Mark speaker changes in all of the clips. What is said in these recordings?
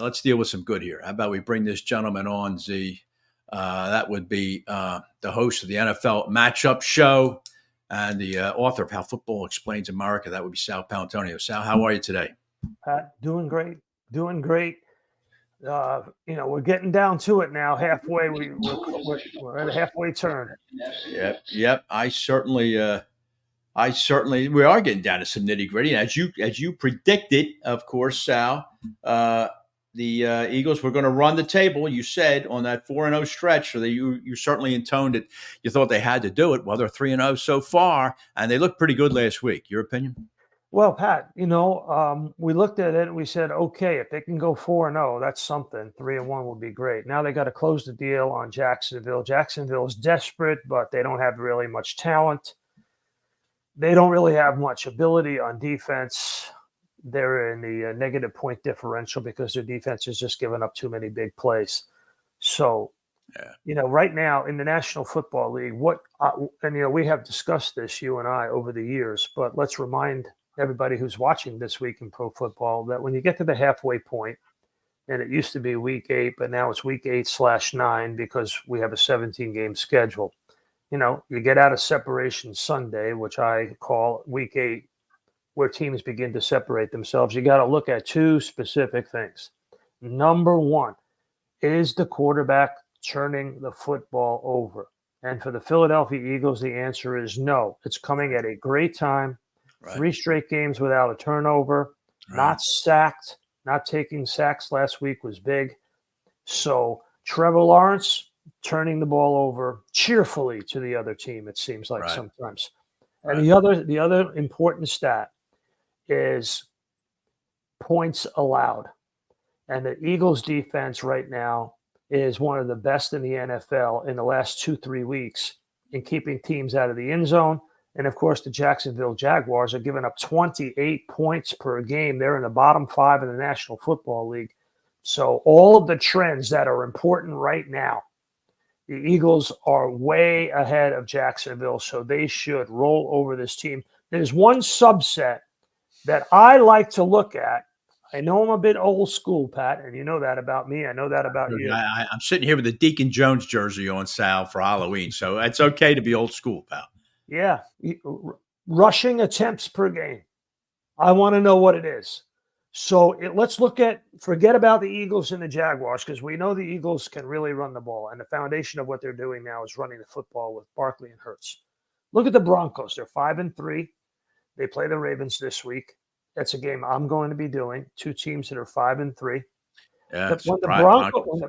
Speaker 1: let's deal with some good here. How about we bring this gentleman on, Z? That would be the host of the NFL Matchup Show and the author of How Football Explains America. That would be Sal Paolantonio. Sal, how are you today?
Speaker 2: Pat, doing great. We're getting down to it now. Halfway, we're at a halfway turn.
Speaker 1: Yep. I certainly, we are getting down to some nitty gritty. As you predicted, of course, Sal, the Eagles were going to run the table. You said on that 4-0 stretch, so that you certainly intoned it. You thought they had to do it. Well, they're 3-0 so far, and they looked pretty good last week. Your opinion?
Speaker 2: Well, Pat, we looked at it and we said, okay, if they can go 4-0, that's something. 3-1 would be great. Now they got to close the deal on Jacksonville. Jacksonville is desperate, but they don't have really much talent. They don't really have much ability on defense. They're in the negative point differential because their defense is just giving up too many big plays. So, right now in the National Football League, we have discussed this, you and I, over the years, but let's remind everybody who's watching this week in pro football that when you get to the halfway point, and it used to be week 8, but now it's week 8/9 because we have a 17-game schedule. You get out of separation Sunday, which I call week 8, where teams begin to separate themselves. You got to look at 2 specific things. Number 1, is the quarterback turning the football over? And for the Philadelphia Eagles, the answer is no. It's coming at a great time. Right. 3 straight games without a turnover, not sacked, not taking sacks last week was big. So Trevor Lawrence turning the ball over cheerfully to the other team, it seems like sometimes. And the other important stat is points allowed. And the Eagles defense right now is one of the best in the NFL in the last 2-3 weeks in keeping teams out of the end zone. And, of course, the Jacksonville Jaguars are giving up 28 points per game. They're in the bottom 5 in the National Football League. So all of the trends that are important right now, the Eagles are way ahead of Jacksonville, so they should roll over this team. There's one subset that I like to look at. I know I'm a bit old school, Pat, and you know that about me. I know that about you.
Speaker 1: I'm sitting here with a Deacon Jones jersey on, Sal, for Halloween, so it's okay to be old school, pal.
Speaker 2: Yeah. Rushing attempts per game. I want to know what it is. So let's forget about the Eagles and the Jaguars, because we know the Eagles can really run the ball. And the foundation of what they're doing now is running the football with Barkley and Hurts. Look at the Broncos. They're 5-3. They play the Ravens this week. That's a game I'm going to be doing. 2 teams that are 5-3.
Speaker 1: Yeah,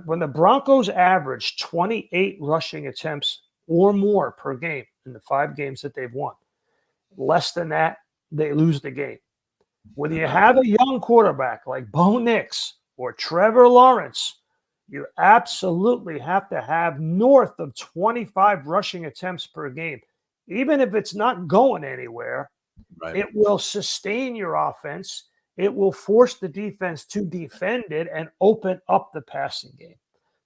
Speaker 2: when the Broncos average 28 rushing attempts or more per game in the 5 games that they've won, less than that, they lose the game. When you have a young quarterback like Bo Nix or Trevor Lawrence, you absolutely have to have north of 25 rushing attempts per game. Even if it's not going anywhere, it will sustain your offense. It will force the defense to defend it and open up the passing game.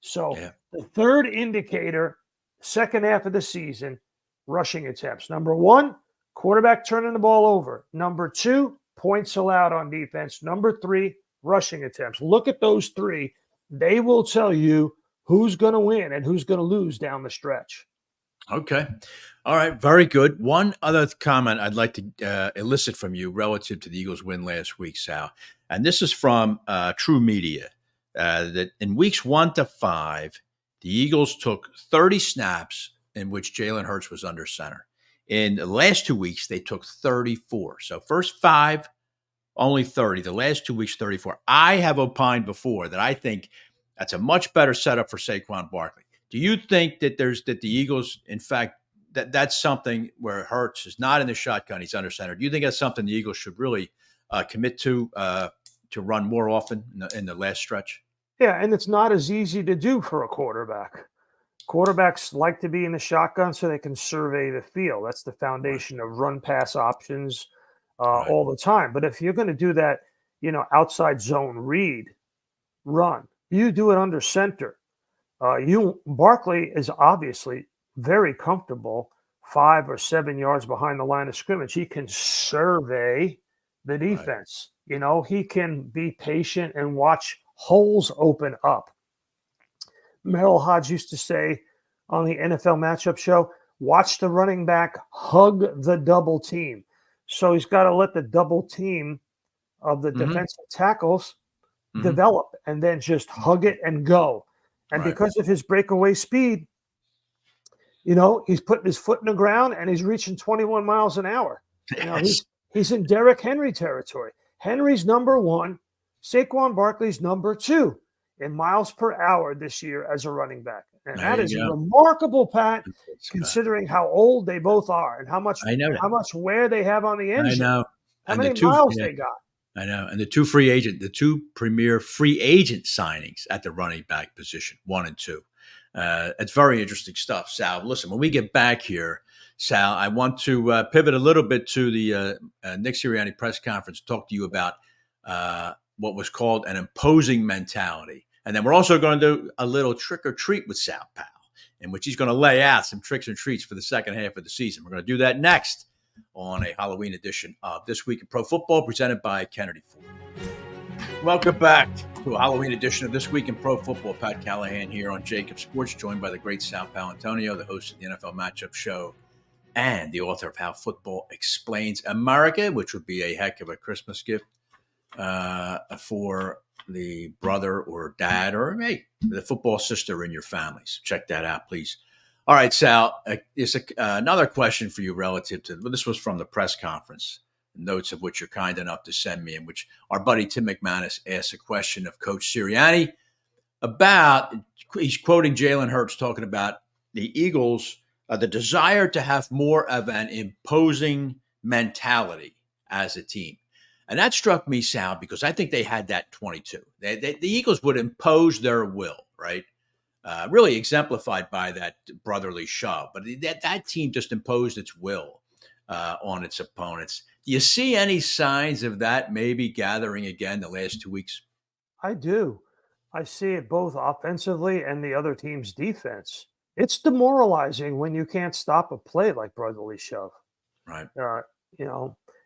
Speaker 2: So the third indicator, second half of the season, rushing attempts. Number 1, quarterback turning the ball over. Number 2, points allowed on defense. Number 3, rushing attempts. Look at those 3. They will tell you who's going to win and who's going to lose down the stretch.
Speaker 1: Okay. All right. Very good. One other comment I'd like to elicit from you relative to the Eagles' win last week, Sal. And this is from True Media, that in weeks 1 to 5, the Eagles took 30 snaps in which Jalen Hurts was under center. In the last 2 weeks, they took 34. So first 5, only 30. The last 2 weeks, 34. I have opined before that I think that's a much better setup for Saquon Barkley. Do you think that the Eagles, in fact, that's something where Hurts is not in the shotgun, he's under center? Do you think that's something the Eagles should really commit to run more often in the last stretch?
Speaker 2: Yeah, and it's not as easy to do for a quarterback. Quarterbacks like to be in the shotgun so they can survey the field. That's the foundation of run-pass options all the time. But if you're going to do that, outside zone read, run, you do it under center. Barkley is obviously very comfortable 5 or 7 yards behind the line of scrimmage. He can survey the defense. He can be patient and watch holes open up. Merrill Hodge used to say on the NFL matchup show, watch the running back hug the double team. So he's got to let the double team of the defensive tackles develop and then just hug it and go. And because of his breakaway speed, he's putting his foot in the ground and he's reaching 21 miles an hour. He's in Derrick Henry territory. Henry's number 1, Saquon Barkley's number 2 in miles per hour this year as a running back. And that is remarkable, Pat, considering how old they both are and how much wear they have on the engine.
Speaker 1: I know.
Speaker 2: How many miles they got.
Speaker 1: I know. And the two premier free agent signings at the running back position, 1 and 2. It's very interesting stuff, Sal. Listen, when we get back here, Sal, I want to pivot a little bit to the Nick Sirianni press conference, talk to you about what was called an imposing mentality. And then we're also going to do a little trick or treat with Sal Pal, in which he's going to lay out some tricks and treats for the second half of the season. We're going to do that next on a Halloween edition of This Week in Pro Football, presented by Kennedy Ford. Welcome back to a Halloween edition of This Week in Pro Football. Pat Callahan here on JAKIB Sports, joined by the great Sal Paolantonio, the host of the NFL Matchup Show and the author of How Football Explains America, which would be a heck of a Christmas gift for the brother or dad or the football sister in your family. So check that out, please. All right, Sal, it's another question for you relative to, this was from the press conference, notes of which you're kind enough to send me, in which our buddy Tim McManus asked a question of Coach Sirianni about, he's quoting Jalen Hurts talking about the Eagles, the desire to have more of an imposing mentality as a team. And that struck me, Sal, because I think they had that 22. The Eagles would impose their will, right? Really exemplified by that brotherly shove. But that team just imposed its will on its opponents. Do you see any signs of that maybe gathering again the last 2 weeks?
Speaker 2: I do. I see it both offensively and the other team's defense. It's demoralizing when you can't stop a play like brotherly shove.
Speaker 1: Right.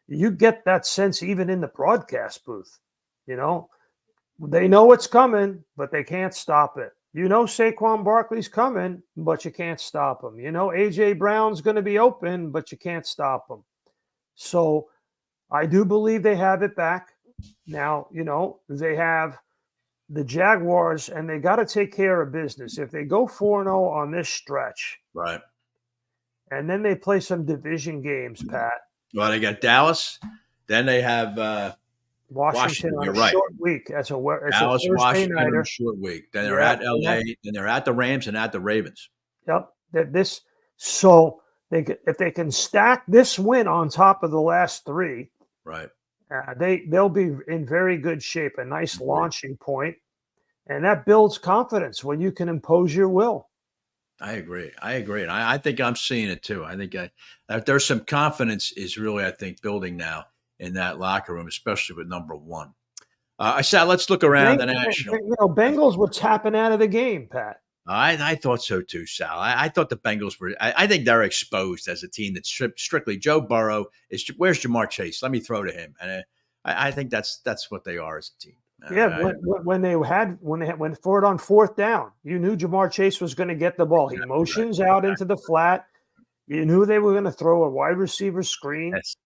Speaker 2: You get that sense even in the broadcast booth. They know it's coming, but they can't stop it. Saquon Barkley's coming, but you can't stop him. A.J. Brown's going to be open, but you can't stop him. So I do believe they have it back. Now, they have the Jaguars, and they got to take care of business. If they go 4-0 on this stretch,
Speaker 1: right,
Speaker 2: and then they play some division games, Pat.
Speaker 1: Well, they got Dallas. Then they have
Speaker 2: Washington on a short week. It's a Thursday
Speaker 1: Washington
Speaker 2: nighter.
Speaker 1: on a short week. Then they're at LA. Then they're at the Rams and at the Ravens.
Speaker 2: Yep. So if they can stack this win on top of the last 3,
Speaker 1: right,
Speaker 2: they'll be in very good shape. A nice launching point, and that builds confidence when you can impose your will.
Speaker 1: I agree. And I think I'm seeing it too. I think there's some confidence is really, I think, building now in that locker room, especially with number 1. Sal, let's look around the national.
Speaker 2: Bengals were tapping out of the game, Pat.
Speaker 1: I thought so too, Sal. I thought the Bengals were. I think they're exposed as a team that's strictly Joe Burrow. Where's Jamar Chase? Let me throw to him, and I think that's what they are as a team.
Speaker 2: When they went for it on 4th down, you knew Jamar Chase was going to get the ball. He motions out into the flat. You knew they were going to throw a wide receiver screen.
Speaker 1: Yes.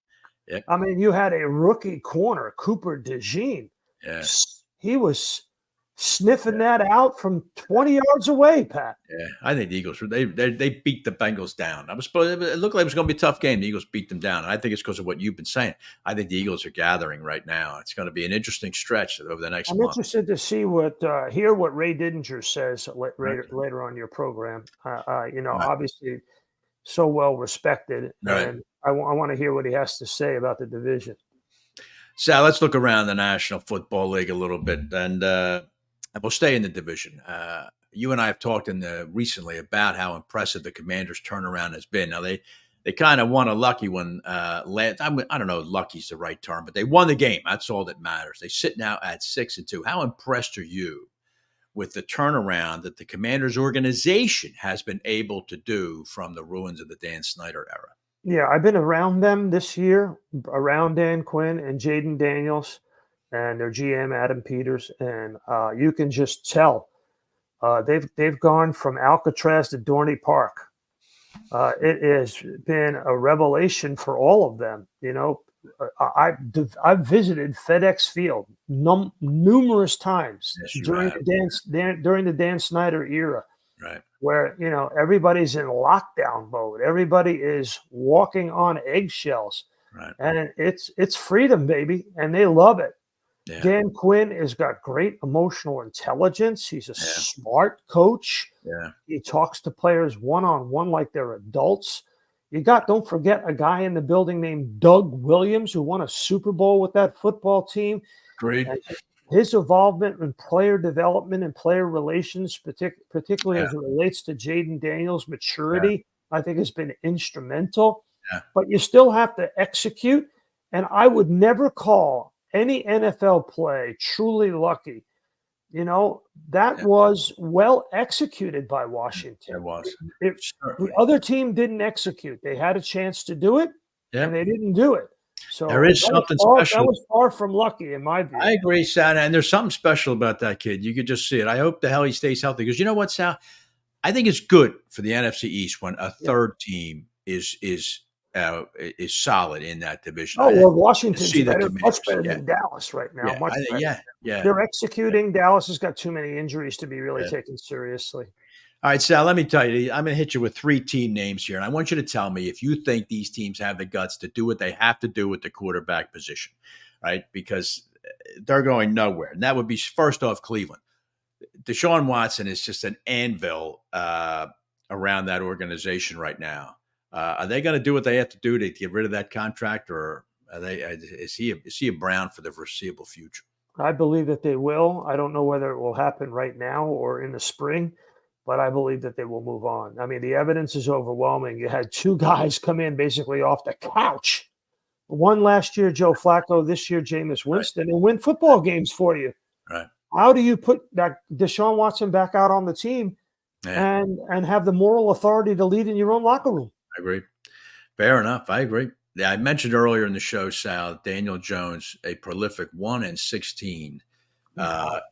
Speaker 1: Yep.
Speaker 2: I mean, you had a rookie corner, Cooper DeJean.
Speaker 1: Yeah.
Speaker 2: He was sniffing that out from 20 yards away, Pat.
Speaker 1: Yeah, I think the Eagles they beat the Bengals down. It looked like it was going to be a tough game. The Eagles beat them down, and I think it's because of what you've been saying. I think the Eagles are gathering right now. It's going to be an interesting stretch over the next month.
Speaker 2: I'm interested to see hear what Ray Didinger says later on your program. Obviously, so well respected, and I want to hear what he has to say about the division.
Speaker 1: Sal, let's look around the National Football League a little bit, and we'll stay in the division. You and I have talked recently about how impressive the Commanders' turnaround has been. Now, they kind of won a lucky one. I don't know if lucky's the right term, but they won the game. That's all that matters. They sit now at 6-2. How impressed are you with the turnaround that the Commanders' organization has been able to do from the ruins of the Dan Snyder era?
Speaker 2: Yeah, I've been around them this year, around Dan Quinn and Jaden Daniels. and their GM Adam Peters, and you can just tell they've gone from Alcatraz to Dorney Park. It has been a revelation for all of them. I've visited FedEx Field numerous times
Speaker 1: Yes, you
Speaker 2: during
Speaker 1: have.
Speaker 2: during the Dan Snyder era,
Speaker 1: Right.
Speaker 2: where everybody's in lockdown mode. Everybody is walking on eggshells,
Speaker 1: Right.
Speaker 2: and it's freedom, baby, and they love it.
Speaker 1: Yeah.
Speaker 2: Dan Quinn has got great emotional intelligence. He's a
Speaker 1: Yeah.
Speaker 2: smart coach.
Speaker 1: Yeah.
Speaker 2: He talks to players one-on-one like they're adults. Don't forget a guy in the building named Doug Williams who won a Super Bowl with that football team.
Speaker 1: Agreed.
Speaker 2: And his involvement in player development and player relations, particularly as it relates to Jaden Daniels' maturity, I think has been instrumental.
Speaker 1: Yeah.
Speaker 2: But you still have to execute. And I would never call any NFL play truly lucky. That was well executed by Washington.
Speaker 1: It was.
Speaker 2: The other team didn't execute. They had a chance to do it, and they didn't do it. So
Speaker 1: there is something special.
Speaker 2: That was far from lucky, in my view.
Speaker 1: I agree, Sal, and there's something special about that kid. You could just see it. I hope the hell he stays healthy because you know what, Sal? I think it's good for the NFC East when a third team is solid in that division.
Speaker 2: Oh, well, Washington's much better
Speaker 1: Yeah.
Speaker 2: than Dallas right now.
Speaker 1: Yeah,
Speaker 2: Much better.
Speaker 1: Yeah.
Speaker 2: They're executing. Dallas has got too many injuries to be really taken seriously.
Speaker 1: All right, Sal, let me tell you, I'm going to hit you with 3 team names here, and I want you to tell me if you think these teams have the guts to do what they have to do with the quarterback position, right? Because they're going nowhere. And that would be, first off, Cleveland. Deshaun Watson is just an anvil around that organization right now. Are they going to do what they have to do to get rid of that contract, or is he a Brown for the foreseeable future?
Speaker 2: I believe that they will. I don't know whether it will happen right now or in the spring, but I believe that they will move on. I mean, the evidence is overwhelming. You had 2 guys come in basically off the couch. One last year, Joe Flacco. This year, Jameis Winston, and win football games for you.
Speaker 1: Right.
Speaker 2: How do you put that Deshaun Watson back out on the team and have the moral authority to lead in your own locker room?
Speaker 1: I agree. Fair enough. I agree. Yeah, I mentioned earlier in the show, Sal, Daniel Jones, a prolific 1-16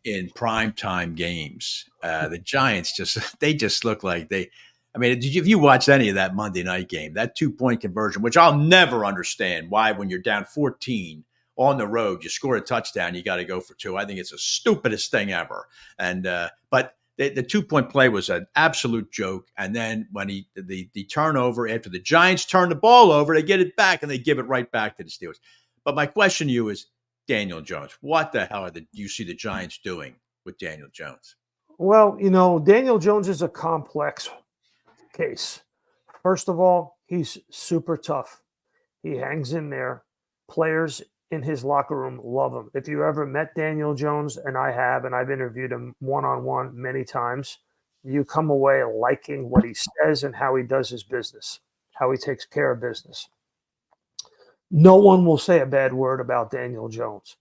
Speaker 1: in primetime games. The Giants just look like if you watch any of that Monday night game, that 2-point conversion, which I'll never understand why when you're down 14 on the road, you score a touchdown, you got to go for 2. I think it's the stupidest thing ever. And but the 2-point play was an absolute joke. And then when the turnover after the Giants turn the ball over, they get it back and they give it right back to the Steelers. But my question to you is, Daniel Jones, what the hell do you see the Giants doing with Daniel Jones?
Speaker 2: Well, Daniel Jones is a complex case. First of all, he's super tough. He hangs in there. Players in his locker room love him. If you ever met Daniel Jones, and I have, and I've interviewed him one-on-one many times, you come away liking what he says and how he does his business, how he takes care of business. No one will say a bad word about Daniel Jones.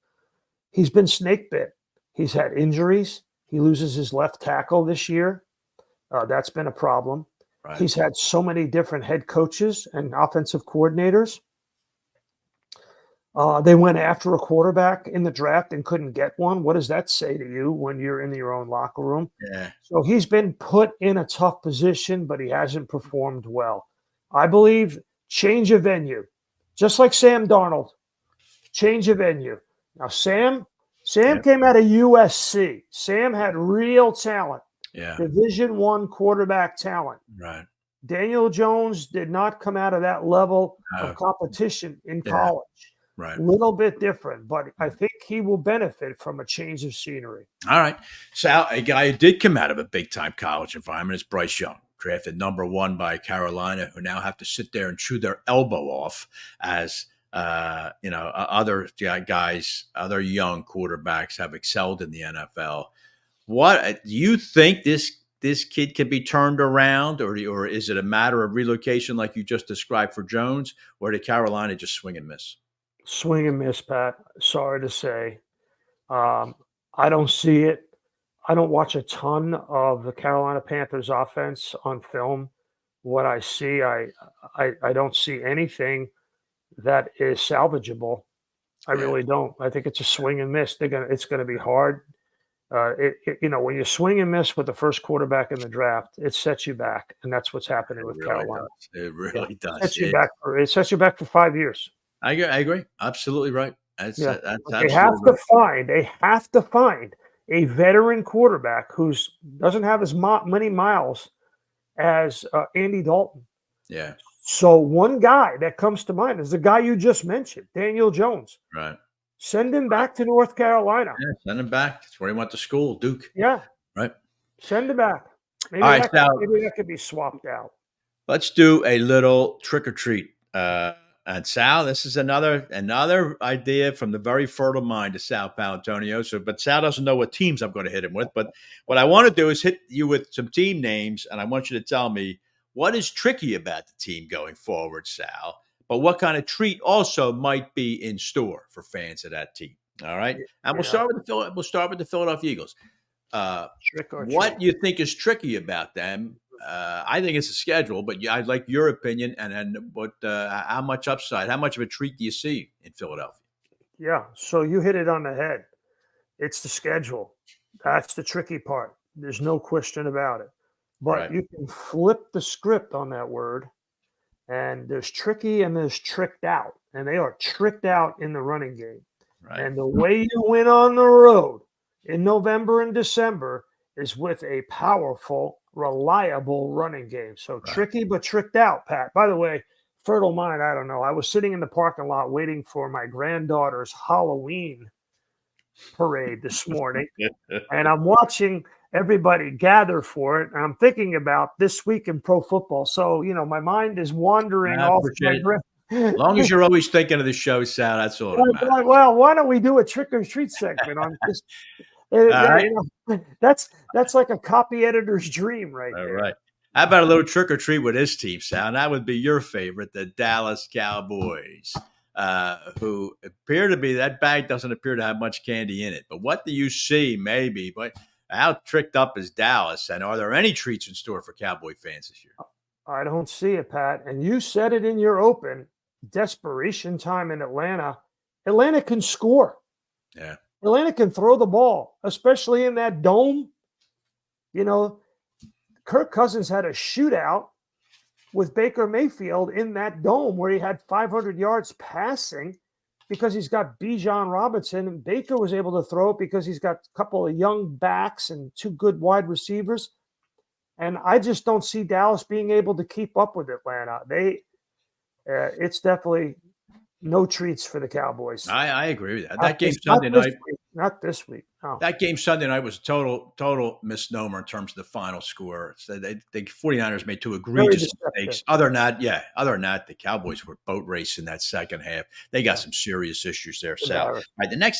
Speaker 2: He's been snake bit. He's had injuries. He loses his left tackle this year. That's been a problem. Right. He's had so many different head coaches and offensive coordinators. They went after a quarterback in the draft and couldn't get one. What does that say to you when you're in your own locker room?
Speaker 1: Yeah.
Speaker 2: So he's been put in a tough position, but he hasn't performed well. I believe change of venue, just like Sam Darnold, change of venue. Now, Sam came out of USC. Sam had real talent.
Speaker 1: Yeah.
Speaker 2: Division I quarterback talent.
Speaker 1: Right.
Speaker 2: Daniel Jones did not come out of that level of competition in college.
Speaker 1: Right.
Speaker 2: A little bit different, but I think he will benefit from a change of scenery.
Speaker 1: All right. Sal, a guy who did come out of a big-time college environment is Bryce Young, drafted number 1 by Carolina, who now have to sit there and chew their elbow off as other guys, other young quarterbacks have excelled in the NFL. What do you think this kid can be turned around, or is it a matter of relocation like you just described for Jones, or did Carolina just swing and miss?
Speaker 2: Swing and miss, Pat. Sorry to say. I don't see it. I don't watch a ton of the Carolina Panthers offense on film. What I see, I don't see anything that is salvageable. I really don't. I think it's a swing and miss. It's gonna be hard. When you swing and miss with the first quarterback in the draft, it sets you back, and that's what's happening
Speaker 1: It
Speaker 2: with
Speaker 1: really
Speaker 2: Carolina.
Speaker 1: does. It
Speaker 2: Yeah,
Speaker 1: really
Speaker 2: it
Speaker 1: does.
Speaker 2: sets you back for 5 years.
Speaker 1: I agree. Absolutely right.
Speaker 2: Yeah,
Speaker 1: That's
Speaker 2: but
Speaker 1: absolutely right.
Speaker 2: they have to find a veteran quarterback who's doesn't have as many miles as, Andy Dalton.
Speaker 1: Yeah.
Speaker 2: So one guy that comes to mind is the guy you just mentioned, Daniel Jones.
Speaker 1: Right.
Speaker 2: Send him back to North Carolina.
Speaker 1: Yeah. Send him back. That's where he went to school, Duke.
Speaker 2: Yeah,
Speaker 1: Right.
Speaker 2: send him back.
Speaker 1: All right, Sal.
Speaker 2: Maybe that could be swapped out.
Speaker 1: Let's do a little trick or treat. And Sal, this is another idea from the very fertile mind of Sal Paolantonio. But Sal doesn't know what teams I'm going to hit him with. But what I want to do is hit you with some team names, and I want you to tell me what is tricky about the team going forward, Sal. But what kind of treat also might be in store for fans of that team? All right, and
Speaker 2: Yeah,
Speaker 1: we'll start with the Philadelphia Eagles.
Speaker 2: trick or
Speaker 1: What
Speaker 2: treat.
Speaker 1: you think is tricky about them? I think it's a schedule, but I'd like your opinion and how much upside, how much of a treat do you see in Philadelphia?
Speaker 2: Yeah, so you hit it on the head. It's the schedule. That's the tricky part. There's no question about it. But
Speaker 1: Right,
Speaker 2: you can flip the script on that word, and there's tricky and there's tricked out, and they are tricked out in the running game.
Speaker 1: right,
Speaker 2: And the way you win on the road in November and December is with a powerful, reliable running game. So
Speaker 1: right.
Speaker 2: tricky, but tricked out, Pat. By the way, fertile mind, I don't know. I was sitting in the parking lot waiting for my granddaughter's Halloween parade this morning, and I'm watching everybody gather for it. And I'm thinking about this week in pro football. So, my mind is wandering
Speaker 1: I
Speaker 2: off my
Speaker 1: appreciate it.
Speaker 2: brain.
Speaker 1: As long as you're always thinking of the show, Sal, that's all that matters.
Speaker 2: Well, why don't we do a trick or treat segment on this?
Speaker 1: All right,
Speaker 2: That's like a copy editor's dream right
Speaker 1: all
Speaker 2: there.
Speaker 1: right. How about a little trick or treat with his team, Sal? And that would be your favorite, the Dallas Cowboys, who appear to be that bag doesn't appear to have much candy in it. But what do you see, maybe? But how tricked up is Dallas? And are there any treats in store for Cowboy fans this year?
Speaker 2: I don't see it, Pat. And you said it in your open. Desperation time in Atlanta. Atlanta can score.
Speaker 1: Yeah,
Speaker 2: Atlanta can throw the ball, especially in that dome. Kirk Cousins had a shootout with Baker Mayfield in that dome where he had 500 yards passing because he's got Bijan Robinson, and Baker was able to throw it because he's got a couple of young backs and two good wide receivers. And I just don't see Dallas being able to keep up with Atlanta. It's definitely no treats for the Cowboys.
Speaker 1: I agree with that.
Speaker 2: Not
Speaker 1: That game
Speaker 2: this,
Speaker 1: Sunday night.
Speaker 2: week. Not this week. No.
Speaker 1: That game Sunday night was a total misnomer in terms of the final score. So the 49ers made two egregious mistakes. Other than that, the Cowboys were boat racing that second half. They got some serious issues there, Sal. All right,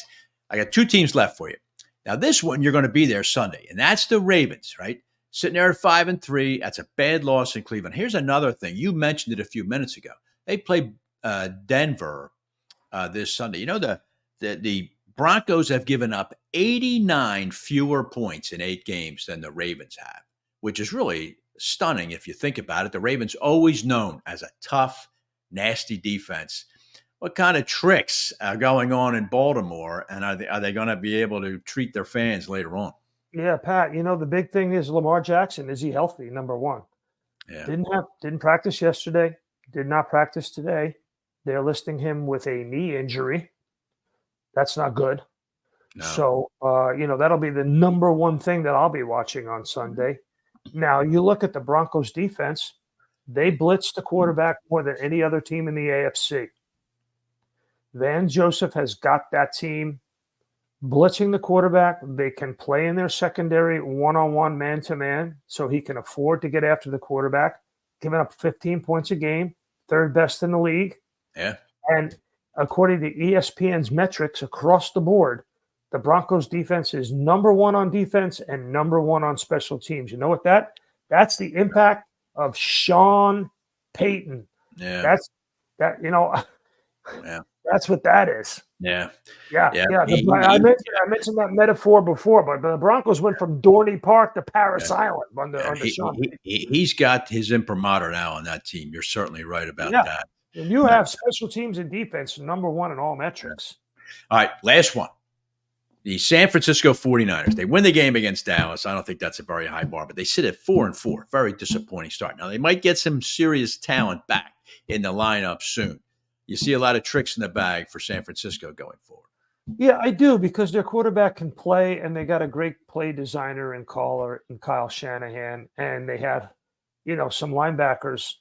Speaker 1: I got two teams left for you. Now, this one, you're going to be there Sunday, and that's the Ravens, right? Sitting there at 5-3. That's a bad loss in Cleveland. Here's another thing. You mentioned it a few minutes ago. They play Denver this Sunday. You know, the Broncos have given up 89 fewer points in 8 games than the Ravens have, which is really stunning if you think about it. The Ravens always known as a tough, nasty defense. What kind of tricks are going on in Baltimore, and are they going to be able to treat their fans later on?
Speaker 2: Yeah, Pat, the big thing is Lamar Jackson. Is he healthy? Number one.
Speaker 1: Yeah.
Speaker 2: Didn't practice yesterday. Did not practice today. They're listing him with a knee injury. That's not good.
Speaker 1: No.
Speaker 2: So, that'll be the number one thing that I'll be watching on Sunday. Now, you look at the Broncos defense, they blitz the quarterback more than any other team in the AFC. Van Joseph has got that team blitzing the quarterback. They can play in their secondary one-on-one, man-to-man, so he can afford to get after the quarterback, giving up 15 points a game, third best in the league.
Speaker 1: Yeah.
Speaker 2: And according to ESPN's metrics across the board, the Broncos defense is number one on defense and number one on special teams. You know what that's the impact of Sean Payton.
Speaker 1: Yeah.
Speaker 2: Yeah. That's what that is.
Speaker 1: Yeah.
Speaker 2: I mentioned that metaphor before, but the Broncos went from Dorney Park to Paris Island under Sean Payton.
Speaker 1: He's got his imprimatur now on that team. You're certainly right about that.
Speaker 2: And you have special teams and defense number one in all metrics.
Speaker 1: All right, last one. The San Francisco 49ers. They win the game against Dallas. I don't think that's a very high bar, but they sit at 4-4. Very disappointing start. Now, they might get some serious talent back in the lineup soon. You see a lot of tricks in the bag for San Francisco going forward.
Speaker 2: Yeah, I do, because their quarterback can play, and they got a great play designer and caller in Kyle Shanahan, and they had, some linebackers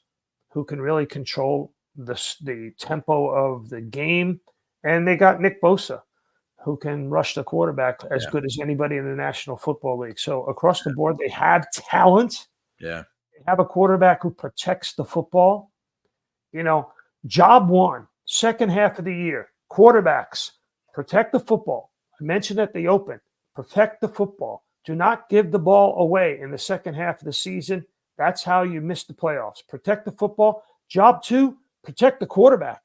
Speaker 2: who can really control the tempo of the game, and they got Nick Bosa, who can rush the quarterback as good as anybody in the National Football League. So across the board, they have talent.
Speaker 1: Yeah.
Speaker 2: They have a quarterback who protects the football. Job one, second half of the year, quarterbacks, protect the football. I mentioned at the open, protect the football. Do not give the ball away in the second half of the season. That's how you miss the playoffs. Protect the football. Job two, protect the quarterback.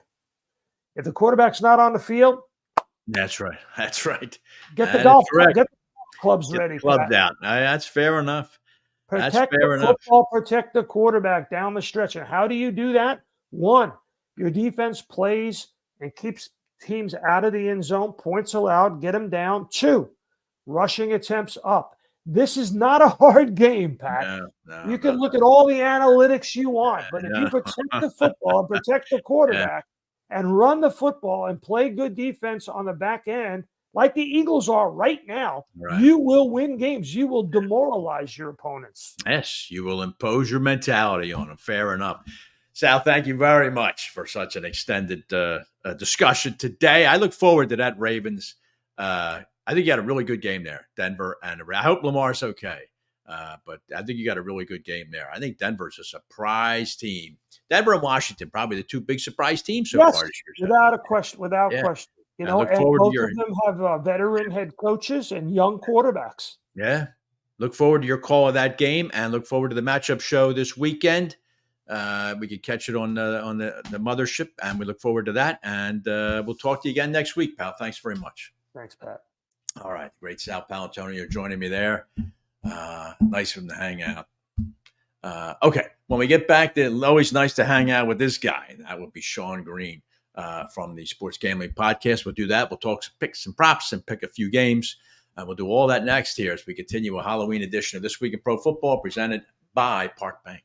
Speaker 2: If the quarterback's not on the field,
Speaker 1: that's right. That's right.
Speaker 2: Get the golf clubs
Speaker 1: Get
Speaker 2: ready.
Speaker 1: the clubs out. That's fair enough.
Speaker 2: Protect the football, protect the quarterback down the stretch. And how do you do that? One, your defense plays and keeps teams out of the end zone, points allowed, get them down. Two, rushing attempts up. This is not a hard game, Pat. You can look at all the analytics you want, but if you protect the football, protect the quarterback, and run the football and play good defense on the back end, like the Eagles are right now, you will win games. You will demoralize your opponents.
Speaker 1: Yes, you will impose your mentality on them. Fair enough. Sal, thank you very much for such an extended discussion today. I look forward to that Ravens. I think you had a really good game there, Denver. And I hope Lamar's okay. But I think you got a really good game there. I think Denver's a surprise team. Denver and Washington, probably the two big surprise teams so far this year.
Speaker 2: Without a question. Without question. And both of them have veteran head coaches and young quarterbacks.
Speaker 1: Yeah. Look forward to your call of that game, and look forward to the matchup show this weekend. We could catch it on the mothership, and we look forward to that. And we'll talk to you again next week, pal. Thanks very much.
Speaker 2: Thanks, Pat.
Speaker 1: All right. Great. Sal Paolantonio joining me there. Nice of him to hang out. Okay. When we get back, it's always nice to hang out with this guy. That would be Sean Green from the Sports Gambling Podcast. We'll do that. We'll talk, pick some props and pick a few games. We'll do all that next here as we continue a Halloween edition of This Week in Pro Football presented by Park Bank.